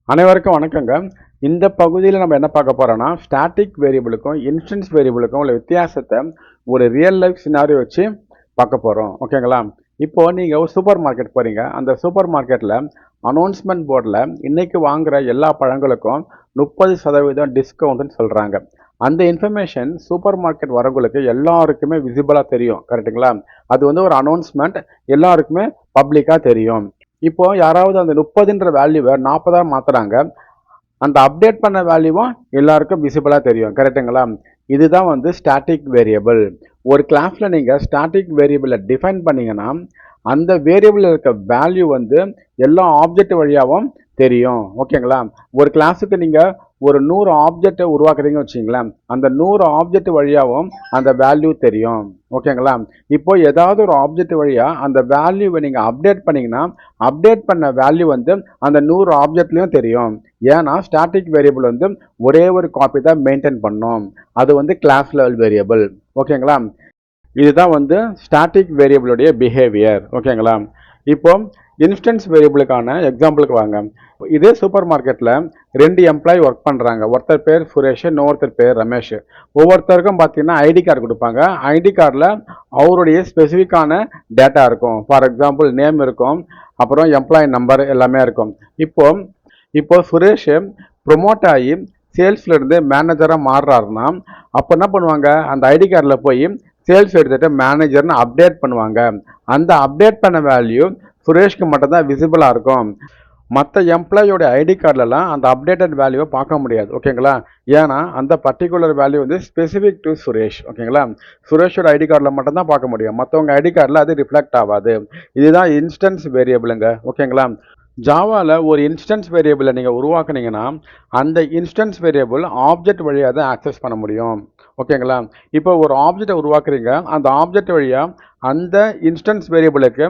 அனைவருக்கும் வணக்கங்க. இந்த பகுதியில் நம்ம என்ன பார்க்க போறோம்னா, ஸ்டாட்டிக் வேரியபிளுக்கும் இன்ஸ்டன்ஸ் வேரியபிளுக்கும் உள்ள வித்தியாசத்தை ஒரு ரியல் லைஃப் சினாரியோ வச்சு பார்க்க போறோம். ஓகேங்களா? இப்போ நீங்க ஒரு சூப்பர் மார்க்கெட் போறீங்க. அந்த சூப்பர் மார்க்கெட்ல அனௌன்ஸ்மெண்ட் போர்டில் இன்னைக்கு வாங்குற எல்லா பழங்களுக்கும் 30% டிஸ்கவுண்ட்னு சொல்றாங்க. அந்த இன்ஃபர்மேஷன் சூப்பர் மார்க்கெட் வரவங்களுக்கு எல்லாருக்குமே விசிபிளா தெரியும். கரெக்ட்டுங்களா? அது ஒரு அனௌன்ஸ்மெண்ட், எல்லாருக்குமே பப்ளிக்கா தெரியும். இப்போ யாராவது அந்த 30ன்ற வேல்யூவை 40ஆ மாத்துறாங்க. அந்த அப்டேட் பண்ண வேல்யூவும் எல்லாருக்கும் விசிபிளா தெரியும். கரெக்ட்டுங்களா? இதுதான் ஸ்டாட்டிக் வேரியபிள். ஒரு கிளாஸ்ல நீங்க ஸ்டாட்டிக் வேரியபிளை டிஃபைன் பண்ணீங்கன்னா, அந்த வேரியபிள் இருக்க வேல்யூ எல்லா ஆப்ஜெக்ட் வழியாகவும் தெரியும். ஓகேங்களா? ஒரு கிளாஸுக்கு நீங்க ஒரு 100 ஆப்ஜெக்டை உருவாக்குறீங்கன்னு வச்சுங்களேன், அந்த 100 ஆப்ஜெக்ட் வழியாகவும் அந்த வேல்யூ தெரியும். ஓகேங்களா? இப்போ ஏதாவது ஒரு ஆப்ஜெக்ட் வழியா அந்த வேல்யூவை நீங்க அப்டேட் பண்ணீங்கன்னா, அப்டேட் பண்ண வேல்யூ அந்த 100 ஆப்ஜெக்ட்லயும் தெரியும். ஏன்னா ஸ்டாட்டிக் வேரியபிள் ஒரே ஒரு காப்பி தான் மெயின்டைன் பண்ணும். அது கிளாஸ் லெவல் வேரியபிள். ஓகேங்களா? இதுதான் ஸ்டாட்டிக் வேரியபிளுடைய பிஹேவியர். ஓகேங்களா? இப்போ இன்ஸ்டன்ஸ் வேரியபிளுக்கான எக்ஸாம்பிளுக்கு வாங்க. இதே சூப்பர் மார்க்கெட்டில் 2 எம்ப்ளாயி ஒர்க் பண்ணுறாங்க. ஒருத்தர் பேர் சுரேஷ், இன்னொருத்தர் பேர் ரமேஷ். ஒவ்வொருத்தருக்கும் பார்த்தீங்கன்னா ஐடி கார்டு கொடுப்பாங்க. ஐடி கார்டில் அவருடைய ஸ்பெசிஃபிக்கான டேட்டா இருக்கும். ஃபார் எக்ஸாம்பிள் நேம் இருக்கும், அப்புறம் எம்ப்ளாயி நம்பர் எல்லாமே இருக்கும். இப்போ சுரேஷ் ப்ரொமோட் ஆகி சேல்ஸ்ல இருந்து மேனேஜராக மாறுறாருன்னா, அப்போ என்ன பண்ணுவாங்க, அந்த ஐடி கார்டில் போய் சேல்ஸ் எடுத்துட்டு மேனேஜர்னு அப்டேட் பண்ணுவாங்க. அந்த அப்டேட் பண்ண வேல்யூ சுரேஷ்க்கு மட்டும்தான் விசிபிளாக இருக்கும். மற்ற எம்ப்ளாயோட ஐடி கார்டிலலாம் அந்த அப்டேட்டட் வேல்யூவை பார்க்க முடியாது. ஓகேங்களா? ஏன்னா அந்த particular value specific to Suresh. ஓகேங்களா? சுரேஷோட ஐடி கார்டில் மட்டும்தான் பார்க்க முடியும். மற்றவங்க ஐடி கார்டில் அது ரிஃப்ளெக்ட் ஆகாது. இதுதான் இன்ஸ்டன்ஸ் வேரியபிளுங்க. ஓகேங்களா? ஜாவாவில் ஒரு இன்ஸ்டன்ஸ் வேரியபிளை நீங்கள் உருவாக்குனீங்கன்னா, அந்த இன்ஸ்டன்ஸ் வேரியபிள் ஆப்ஜெக்ட் வழியாக தான் ஆக்சஸ் பண்ண முடியும். ஓகேங்களா? இப்போ ஒரு ஆப்ஜெக்டை உருவாக்குறீங்க. அந்த ஆப்ஜெக்ட் வழியாக அந்த இன்ஸ்டன்ஸ் வேரியபிளுக்கு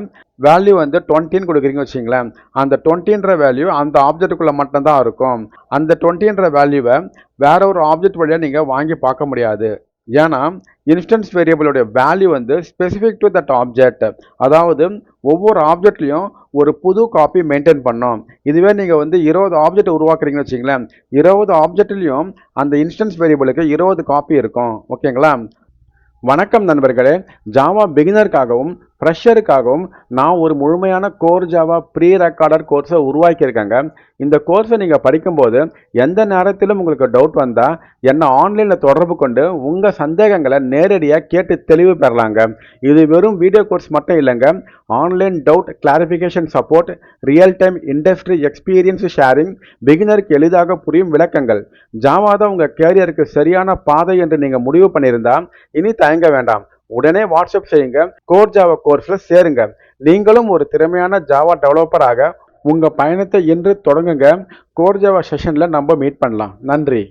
வேல்யூ 20ன்னு கொடுக்குறீங்க வச்சிங்களேன். அந்த 20ன்ற வேல்யூ அந்த ஆப்ஜெக்டுக்குள்ளே மட்டும்தான் இருக்கும். அந்த 20ன்ற வேல்யூவை வேற ஒரு ஆப்ஜெக்ட் வழியாக நீங்கள் வாங்கி பார்க்க முடியாது. ஏன்னா இன்ஸ்டன்ஸ் வேரியபிளுடைய value specific to that object. அதாவது ஒவ்வொரு ஆப்ஜெக்ட்லையும் ஒரு புது காப்பி மெயின்டைன் பண்ணோம். இதுவே நீங்கள் 20 ஆப்ஜெக்ட் உருவாக்குறீங்கன்னு வச்சிங்களேன், 20 ஆப்ஜெக்ட்லையும் அந்த இன்ஸ்டன்ஸ் வேரியபிளுக்கு 20 காப்பி இருக்கும். ஓகேங்களா? வணக்கம் நண்பர்களே. ஜாவா பிகினருக்காகவும் ஃப்ரெஷருக்காகவும் நான் ஒரு முழுமையான கோர் ஜாவா ப்ரீ ரெக்கார்டர் கோர்ஸை உருவாக்கியிருக்கேங்க. இந்த கோர்ஸை நீங்கள் படிக்கும்போது எந்த நேரத்திலும் உங்களுக்கு டவுட் வந்தால் என்னை ஆன்லைனில் தொடர்பு கொண்டு உங்கள் சந்தேகங்களை நேரடியாக கேட்டு தெளிவு பெறலாங்க. இது வெறும் வீடியோ கோர்ஸ் மட்டும் இல்லைங்க. Online doubt clarification support, real time industry experience sharing, பிகினருக்கு எளிதாக புரியும் விளக்கங்கள். ஜாவா தான் உங்கள் கேரியருக்கு சரியான பாதை என்று நீங்கள் முடிவு பண்ணியிருந்தால் இனி தயங்க வேண்டாம். உடனே வாட்ஸ்அப் செய்யுங்க. கோர் ஜாவா கோர்ஸ்ல சேருங்க. நீங்களும் ஒரு திறமையான ஜாவா டெவலப்பராக உங்க பயணத்தை இன்று தொடங்குங்க. கோர் ஜாவா செஷன்ல நம்ம மீட் பண்ணலாம். நன்றி.